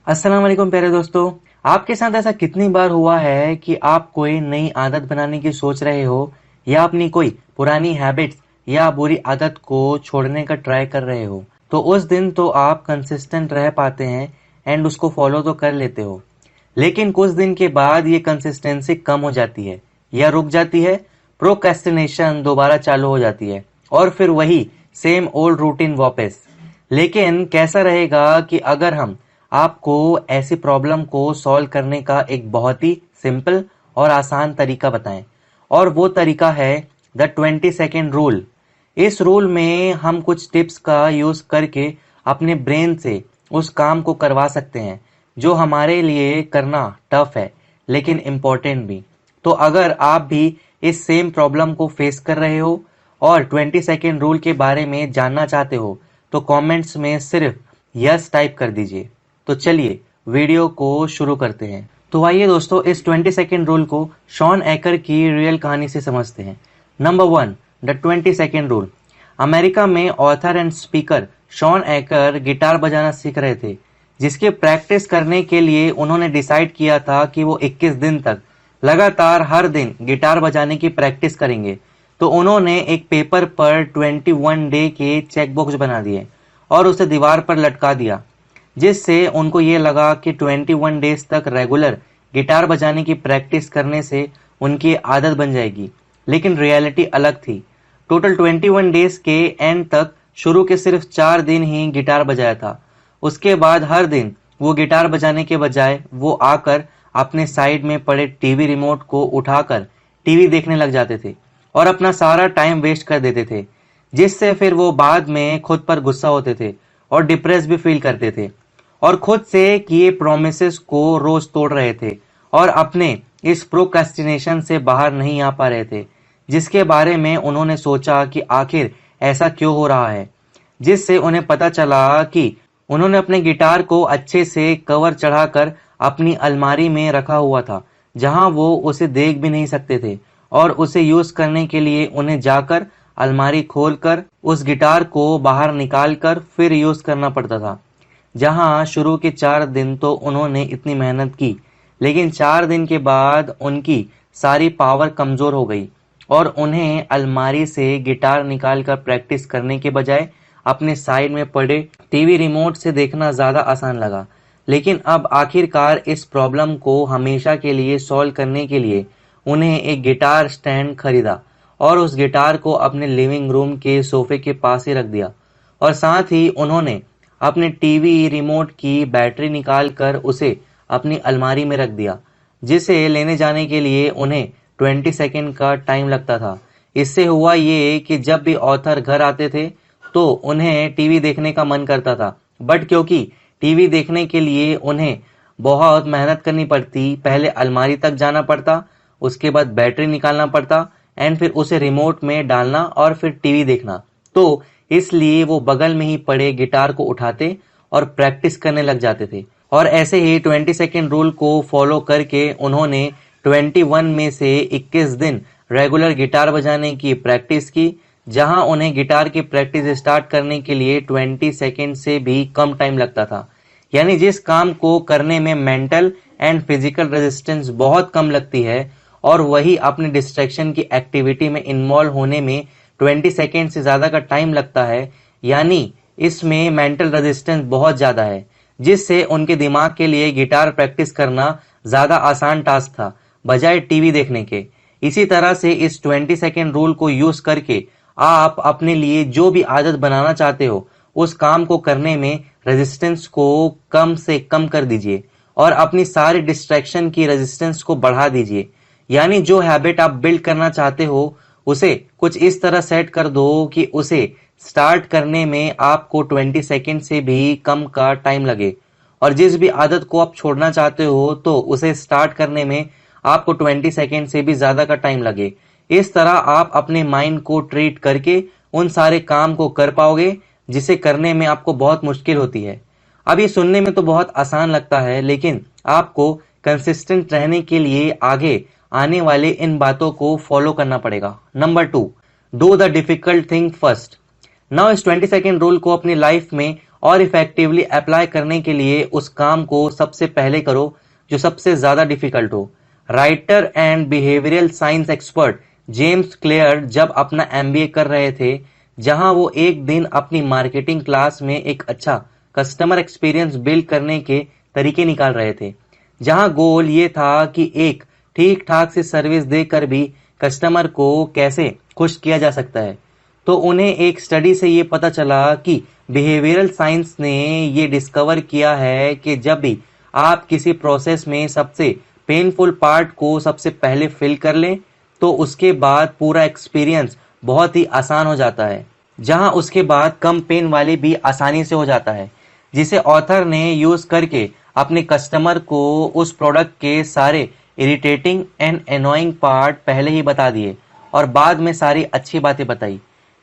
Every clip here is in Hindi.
अस्सलाम वालेकुम प्यारे दोस्तों। आपके साथ ऐसा कितनी बार हुआ है कि आप कोई नई आदत बनाने की सोच रहे हो या अपनी कोई पुरानी हैबिट्स या बुरी आदत को छोड़ने का ट्राई कर रहे हो, तो उस दिन तो आप कंसिस्टेंट रह पाते हैं एंड उसको फॉलो तो कर लेते हो, लेकिन कुछ दिन के बाद ये कंसिस्टेंसी कम हो जाती है या रुक जाती है। प्रोक्रेस्टिनेशन दोबारा चालू हो जाती है और फिर वही सेम ओल्ड रूटीन वापस। लेकिन कैसा रहेगा कि अगर हम आपको ऐसी प्रॉब्लम को सॉल्व करने का एक बहुत ही सिंपल और आसान तरीका बताएं, और वो तरीका है द 20 सेकेंड रूल। इस रूल में हम कुछ टिप्स का यूज करके अपने ब्रेन से उस काम को करवा सकते हैं जो हमारे लिए करना टफ है लेकिन इम्पोर्टेंट भी। तो अगर आप भी इस सेम प्रॉब्लम को फेस कर रहे हो और 20 सेकेंड रूल के बारे में जानना चाहते हो तो कमेंट्स में सिर्फ यस टाइप कर दीजिए। तो चलिए वीडियो को शुरू करते हैं। तो आइए दोस्तों, इस 20 सेकेंड रूल को शॉन एकर की रियल कहानी से समझते हैं। Number 1, the 20 second rule. America में author and speaker Shawn Achor guitar बजाना सीख रहे थे, जिसके प्रैक्टिस करने के लिए उन्होंने डिसाइड किया था कि वो 21 दिन तक लगातार हर दिन गिटार बजाने की प्रैक्टिस करेंगे। तो उन्होंने एक पेपर पर 21 डे के चेक बॉक्स बना दिए और उसे दीवार पर लटका दिया, जिससे उनको ये लगा कि 21 डेज तक रेगुलर गिटार बजाने की प्रैक्टिस करने से उनकी आदत बन जाएगी। लेकिन रियलिटी अलग थी। टोटल 21 डेज के एंड तक शुरू के सिर्फ 4 दिन ही गिटार बजाया था। उसके बाद हर दिन वो गिटार बजाने के बजाय वो आकर अपने साइड में पड़े टीवी रिमोट को उठाकर टीवी देखने लग जाते थे और अपना सारा टाइम वेस्ट कर देते थे, जिससे फिर वो बाद में खुद पर गुस्सा होते थे और डिप्रेस भी फील करते थे और खुद से किए प्रोमिसेस को रोज तोड़ रहे थे और अपने इस प्रोक्रेस्टिनेशन से बाहर नहीं आ पा रहे थे, जिसके बारे में उन्होंने सोचा कि आखिर ऐसा क्यों हो रहा है। जिससे उन्हें पता चला कि उन्होंने अपने गिटार को अच्छे से कवर चढ़ाकर अपनी अलमारी में रखा हुआ था, जहां वो उसे देख भी नहीं सकते थे और उसे यूज करने के लिए उन्हें जाकर अलमारी खोलकर उस गिटार को बाहर निकालकर फिर यूज करना पड़ता था। जहां शुरू के 4 दिन तो उन्होंने इतनी मेहनत की, लेकिन 4 दिन के बाद उनकी सारी पावर कमजोर हो गई और उन्हें अलमारी से गिटार निकालकर प्रैक्टिस करने के बजाय अपने साइड में पड़े टीवी रिमोट से देखना ज्यादा आसान लगा। लेकिन अब आखिरकार इस प्रॉब्लम को हमेशा के लिए सॉल्व करने के लिए उन्हें एक गिटार स्टैंड खरीदा और उस गिटार को अपने लिविंग रूम के सोफे के पास ही रख दिया और साथ ही उन्होंने अपने टीवी रिमोट की बैटरी निकालकर उसे अपनी अलमारी में रख दिया, जिसे लेने जाने के लिए उन्हें 20 सेकेंड का टाइम लगता था। इससे हुआ ये कि जब भी ऑथर घर आते थे तो उन्हें टीवी देखने का मन करता था, बट क्योंकि टीवी देखने के लिए उन्हें बहुत मेहनत करनी पड़ती, पहले अलमारी तक जाना पड़ता, उसके बाद बैटरी निकालना पड़ता एंड फिर उसे रिमोट में डालना और फिर टीवी देखना। तो इसलिए वो बगल में ही पड़े गिटार को उठाते और प्रैक्टिस करने लग जाते थे। और ऐसे ही 20 सेकेंड रूल को फॉलो करके उन्होंने 21 में से 21 दिन रेगुलर गिटार बजाने की प्रैक्टिस की, जहां उन्हें गिटार की प्रैक्टिस स्टार्ट करने के लिए 20 सेकेंड से भी कम टाइम लगता था। यानी जिस काम को करने में मेंटल एंड फिजिकल रेजिस्टेंस बहुत कम लगती है और वही अपने डिस्ट्रैक्शन की एक्टिविटी में इन्वॉल्व होने में 20 सेकेंड से ज्यादा का टाइम लगता है, यानी इसमें मेंटल रेजिस्टेंस बहुत ज्यादा है, जिससे उनके दिमाग के लिए गिटार प्रैक्टिस करना ज्यादा आसान टास्क था बजाय टीवी देखने के। इसी तरह से इस 20 सेकेंड रूल को यूज करके आप अपने लिए जो भी आदत बनाना चाहते हो उस काम को करने में रेजिस्टेंस को कम से कम कर दीजिए और अपनी सारी डिस्ट्रैक्शन की रेजिस्टेंस को बढ़ा दीजिए। यानी जो हैबिट आप बिल्ड करना चाहते हो उसे कुछ इस तरह सेट कर दो कि उसे स्टार्ट करने में आपको 20 सेकेंड से भी कम का टाइम लगे, और जिस भी आदत को आप छोड़ना चाहते हो तो उसे स्टार्ट करने में आपको 20 सेकेंड से भी ज्यादा का टाइम लगे। इस तरह आप अपने माइंड को ट्रीट करके उन सारे काम को कर पाओगे जिसे करने में आपको बहुत मुश्किल होती है। अब ये सुनने में तो बहुत आसान लगता है, लेकिन आपको कंसिस्टेंट रहने के लिए आगे आने वाले इन बातों को फॉलो करना पड़ेगा। Number 2, do the difficult thing first. Now इस 20 सेकेंड रूल को अपनी लाइफ में और इफेक्टिवली अप्लाई करने के लिए उस काम को सबसे पहले करो जो सबसे ज्यादा डिफिकल्ट हो। Writer and behavioural science expert James clear जब अपना एमबीए कर रहे थे, जहां वो एक दिन अपनी मार्केटिंग क्लास में एक अच्छा कस्टमर एक्सपीरियंस बिल्ड करने के तरीके निकाल रहे थे, जहां गोल ये था कि एक ठीक ठाक से सर्विस देकर भी कस्टमर को कैसे खुश किया जा सकता है, तो उन्हें एक स्टडी से ये पता चला कि बिहेवियरल साइंस ने ये डिस्कवर किया है कि जब भी आप किसी प्रोसेस में सबसे पेनफुल पार्ट को सबसे पहले फिल कर लें, तो उसके बाद पूरा एक्सपीरियंस बहुत ही आसान हो जाता है, जहां उसके बाद कम पेन वाले भी आसानी से हो जाता है, जिसे ऑथर ने यूज करके अपने कस्टमर को उस प्रोडक्ट के सारे इरिटेटिंग एंड एनोइंग पार्ट पहले ही बता दिए और बाद में सारी अच्छी बातें बताई।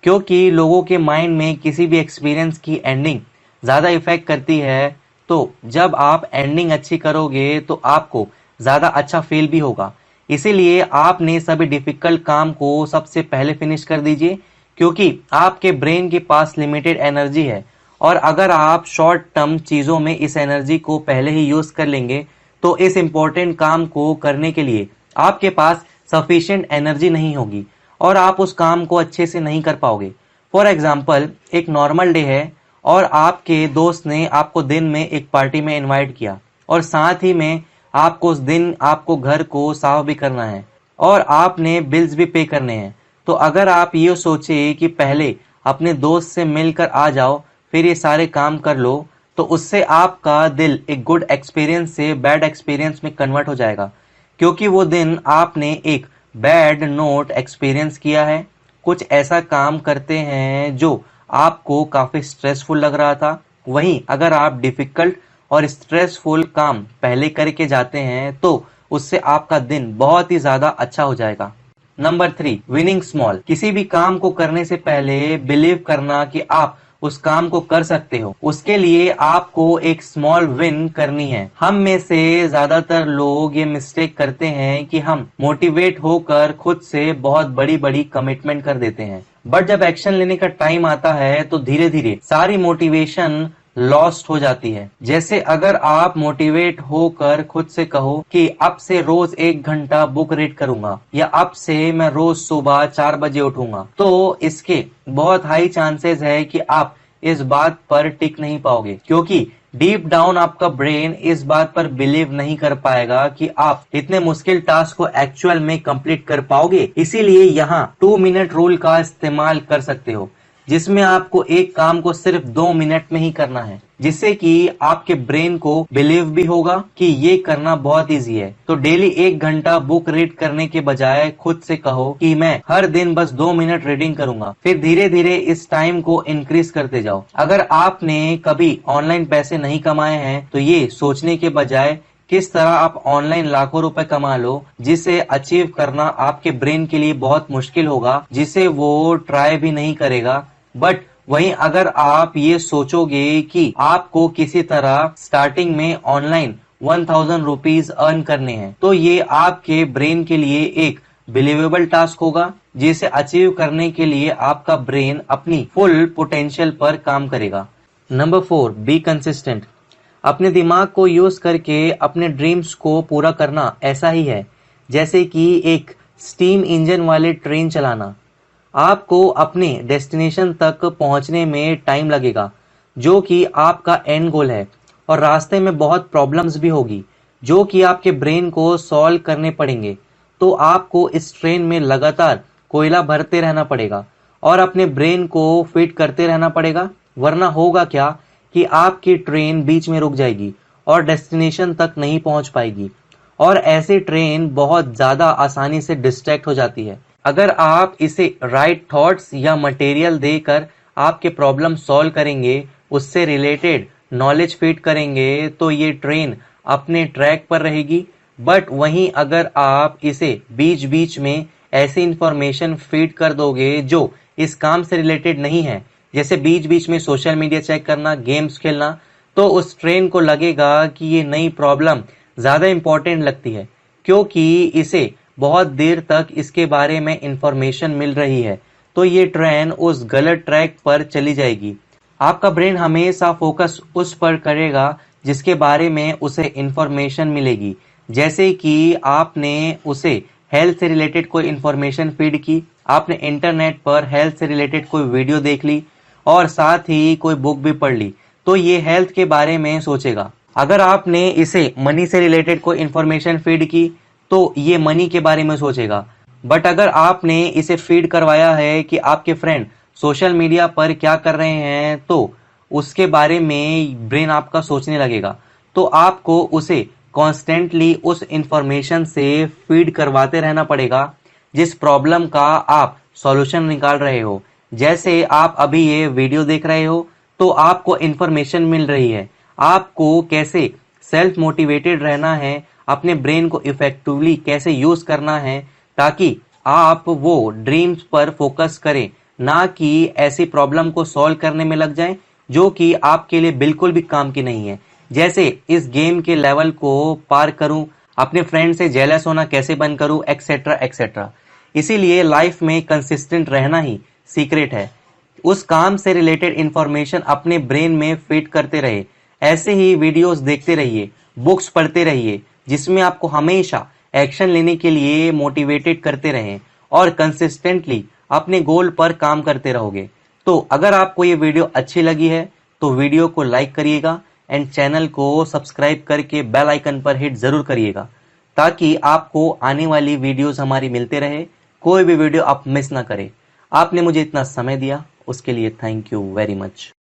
क्योंकि लोगों के माइंड में किसी भी एक्सपीरियंस की एंडिंग ज्यादा इफेक्ट करती है, तो जब आप एंडिंग अच्छी करोगे तो आपको ज्यादा अच्छा फील भी होगा। इसीलिए आपने सभी डिफिकल्ट काम को सबसे पहले फिनिश कर दीजिए, क्योंकि आपके ब्रेन के पास लिमिटेड एनर्जी है और अगर आप शॉर्ट टर्म चीजों में इस एनर्जी को पहले ही यूज कर लेंगे तो इस इंपॉर्टेंट काम को करने के लिए आपके पास सफिशिएंट एनर्जी नहीं होगी और आप उस काम को अच्छे से नहीं कर पाओगे। फॉर एग्जाम्पल, एक नॉर्मल डे है और आपके दोस्त ने आपको दिन में एक पार्टी में इनवाइट किया और साथ ही में आपको उस दिन आपको घर को साफ भी करना है और आपने बिल्स भी पे करने हैं। तो अगर आप ये सोचे कि पहले अपने दोस्त से मिलकर आ जाओ फिर ये सारे काम कर लो, तो उससे आपका दिल एक गुड एक्सपीरियंस से बैड एक्सपीरियंस में कन्वर्ट हो जाएगा, क्योंकि वो दिन आपने एक बैड नोट एक्सपीरियंस किया है। कुछ ऐसा काम करते हैं जो आपको काफी स्ट्रेसफुल लग रहा था, वहीं अगर आप डिफिकल्ट और स्ट्रेसफुल काम पहले करके जाते हैं तो उससे आपका दिन बहुत ही ज्यादा अच्छा हो जाएगा। Number 3, winning small. किसी भी काम को करने से पहले बिलीव करना कि आप उस काम को कर सकते हो, उसके लिए आपको एक स्मॉल विन करनी है। हम में से ज्यादातर लोग ये मिस्टेक करते हैं कि हम मोटिवेट होकर खुद से बहुत बड़ी बड़ी कमिटमेंट कर देते हैं, बट जब एक्शन लेने का टाइम आता है तो धीरे धीरे सारी मोटिवेशन लॉस्ट हो जाती है। जैसे अगर आप मोटिवेट होकर खुद से कहो कि अब से रोज 1 घंटा बुक रीड करूंगा या अब से मैं रोज सुबह 4 बजे उठूंगा, तो इसके बहुत हाई चांसेस है कि आप इस बात पर टिक नहीं पाओगे, क्योंकि डीप डाउन आपका ब्रेन इस बात पर बिलीव नहीं कर पाएगा कि आप इतने मुश्किल टास्क को एक्चुअल में कंप्लीट कर पाओगे। इसीलिए यहाँ 2 मिनट रूल का इस्तेमाल कर सकते हो, जिसमें आपको एक काम को सिर्फ 2 मिनट में ही करना है, जिससे कि आपके ब्रेन को बिलीव भी होगा कि ये करना बहुत इजी है। तो डेली 1 घंटा बुक रीड करने के बजाय खुद से कहो कि मैं हर दिन बस 2 मिनट रीडिंग करूंगा, फिर धीरे धीरे इस टाइम को इंक्रीज करते जाओ। अगर आपने कभी ऑनलाइन पैसे नहीं कमाए हैं तो ये सोचने के बजाय किस तरह आप ऑनलाइन लाखों रुपए कमा लो, जिसे अचीव करना आपके ब्रेन के लिए बहुत मुश्किल होगा, जिसे वो ट्राई भी नहीं करेगा। बट वहीं अगर आप ये सोचोगे कि आपको किसी तरह स्टार्टिंग में ऑनलाइन 1000 रुपीज अर्न करने हैं, तो ये आपके ब्रेन के लिए एक बिलीवेबल टास्क होगा, जिसे अचीव करने के लिए आपका ब्रेन अपनी फुल पोटेंशियल पर काम करेगा। Number 4, be consistent. अपने दिमाग को यूज करके अपने ड्रीम्स को पूरा करना ऐसा ही है जैसे कि एक स्टीम इंजन वाले ट्रेन चलाना। आपको अपने डेस्टिनेशन तक पहुंचने में टाइम लगेगा, जो कि आपका एंड गोल है, और रास्ते में बहुत प्रॉब्लम्स भी होगी जो कि आपके ब्रेन को सॉल्व करने पड़ेंगे। तो आपको इस ट्रेन में लगातार कोयला भरते रहना पड़ेगा और अपने ब्रेन को फिट करते रहना पड़ेगा, वरना होगा क्या कि आपकी ट्रेन बीच में रुक जाएगी और डेस्टिनेशन तक नहीं पहुंच पाएगी, और ऐसी ट्रेन बहुत ज्यादा आसानी से डिस्ट्रैक्ट हो जाती है। अगर आप इसे राइट थॉट्स या मटेरियल देकर आपके प्रॉब्लम सॉल्व करेंगे, उससे रिलेटेड नॉलेज फीड करेंगे, तो ये ट्रेन अपने ट्रैक पर रहेगी। बट वहीं अगर आप इसे बीच बीच में ऐसी इंफॉर्मेशन फीड कर दोगे जो इस काम से रिलेटेड नहीं है, जैसे बीच बीच में सोशल मीडिया चेक करना, गेम्स खेलना, तो उस ट्रेन को लगेगा कि ये नई प्रॉब्लम ज्यादा इंपॉर्टेंट लगती है, क्योंकि इसे बहुत देर तक इसके बारे में इंफॉर्मेशन मिल रही है। तो ये ट्रेन उस गलत ट्रैक पर चली जाएगी। आपका ब्रेन हमेशा फोकस उस पर करेगा जिसके बारे में उसे इंफॉर्मेशन मिलेगी। जैसे कि आपने उसे हेल्थ से रिलेटेड कोई इंफॉर्मेशन फीड की, आपने इंटरनेट पर हेल्थ से रिलेटेड कोई वीडियो देख ली और साथ ही कोई बुक भी पढ़ ली, तो ये हेल्थ के बारे में सोचेगा। अगर आपने इसे मनी से रिलेटेड कोई इंफॉर्मेशन फीड की तो ये मनी के बारे में सोचेगा। बट अगर आपने इसे फीड करवाया है कि आपके फ्रेंड सोशल मीडिया पर क्या कर रहे हैं तो उसके बारे में ब्रेन आपका सोचने लगेगा। तो आपको उसे कॉन्स्टेंटली उस इंफॉर्मेशन से फीड करवाते रहना पड़ेगा जिस प्रॉब्लम का आप सॉल्यूशन निकाल रहे हो। जैसे आप अभी ये वीडियो देख रहे हो तो आपको इंफॉर्मेशन मिल रही है, आपको कैसे सेल्फ मोटिवेटेड रहना है, अपने ब्रेन को इफेक्टिवली कैसे यूज करना है ताकि आप वो ड्रीम्स पर फोकस करें, ना कि ऐसी प्रॉब्लम को सॉल्व करने में लग जाएं जो कि आपके लिए बिल्कुल भी काम की नहीं है। जैसे इस गेम के लेवल को पार करूं, अपने फ्रेंड से जेलस होना कैसे बंद करूं, एक्सेट्रा एक्सेट्रा। इसीलिए लाइफ में कंसिस्टेंट रहना ही सीक्रेट है। उस काम से रिलेटेड इंफॉर्मेशन अपने ब्रेन में फिट करते रहे, ऐसे ही वीडियोस देखते रहिए, बुक्स पढ़ते रहिए जिसमें आपको हमेशा एक्शन लेने के लिए मोटिवेटेड करते रहें और कंसिस्टेंटली अपने गोल पर काम करते रहोगे। तो अगर आपको ये वीडियो अच्छी लगी है तो वीडियो को लाइक करिएगा एंड चैनल को सब्सक्राइब करके बेल आइकन पर हिट जरूर करिएगा ताकि आपको आने वाली वीडियोस हमारी मिलते रहे, कोई भी वीडियो आप मिस ना करें। आपने मुझे इतना समय दिया उसके लिए थैंक यू वेरी मच।